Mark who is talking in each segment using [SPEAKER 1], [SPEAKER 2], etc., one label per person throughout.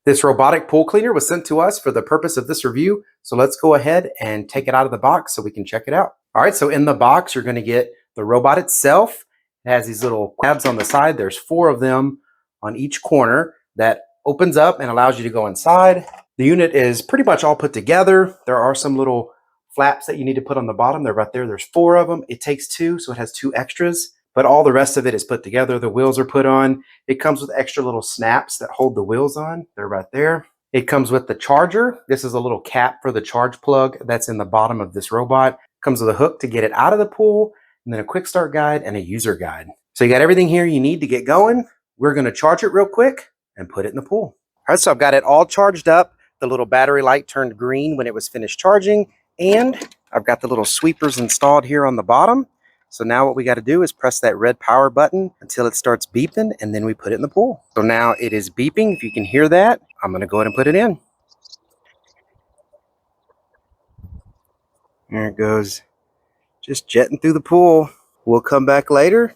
[SPEAKER 1] This robotic pool cleaner was sent to us for the purpose of this review, so let's go ahead and take it out of the box so we can check it out. All right, so in the box, you're going to get the robot itself. It has these little tabs on the side. There's 4 of them on each corner that opens up and allows you to go inside. The unit is pretty much all put together. There are some little flaps that you need to put on the bottom. They're right there. There's 4 of them. It takes 2, so it has 2 extras. But all the rest of it is put together. The wheels are put on. It comes with extra little snaps that hold the wheels on. They're right there. It comes with the charger. This is a little cap for the charge plug that's in the bottom of this robot. Comes with a hook to get it out of the pool, and then a quick start guide and a user guide. So you got everything here you need to get going. We're going to charge it real quick and put it in the pool. All right, so I've got it all charged up. The little battery light turned green when it was finished charging, and I've got the little sweepers installed here on the bottom. So now what we got to do is press that red power button until it starts beeping, and then we put it in the pool. So now it is beeping. If you can hear that, I'm going to go ahead and put it in. There it goes. Just jetting through the pool. We'll come back later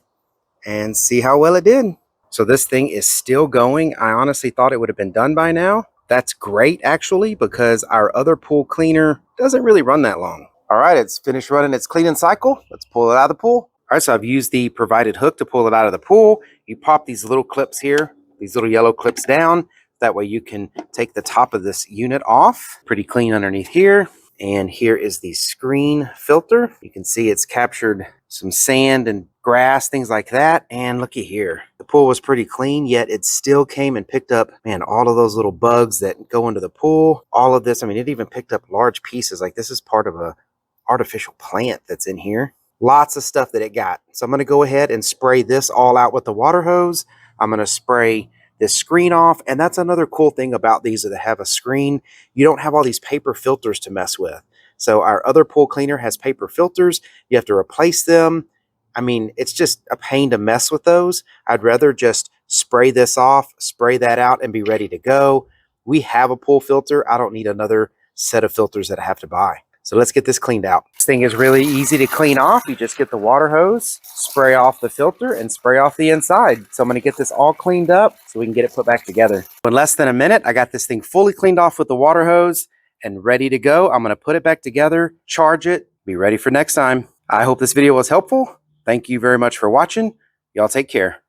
[SPEAKER 1] and see how well it did. So this thing is still going. I honestly thought it would have been done by now. That's great, actually, because our other pool cleaner doesn't really run that long. All right, it's finished running its cleaning cycle. Let's pull it out of the pool. All right, so I've used the provided hook to pull it out of the pool. You pop these little clips here, these little yellow clips down. That way you can take the top of this unit off. Pretty clean underneath here. And here is the screen filter. You can see it's captured some sand and grass, things like that. And looky here. The pool was pretty clean, yet it still came and picked up, man, all of those little bugs that go into the pool. All of this, I mean, it even picked up large pieces. Like this is part of a artificial plant that's in here. Lots of stuff that it got. So I'm going to go ahead and spray this all out with the water hose. I'm going to spray this screen off. And that's another cool thing about these that have a screen. You don't have all these paper filters to mess with. So our other pool cleaner has paper filters. You have to replace them. I mean, it's just a pain to mess with those. I'd rather just spray this off, spray that out, and be ready to go. We have a pool filter. I don't need another set of filters that I have to buy. So let's get this cleaned out. This thing is really easy to clean off. You just get the water hose, spray off the filter, and spray off the inside. So I'm going to get this all cleaned up so we can get it put back together. In less than a minute, I got this thing fully cleaned off with the water hose and ready to go. I'm going to put it back together, charge it, be ready for next time. I hope this video was helpful. Thank you very much for watching. Y'all take care.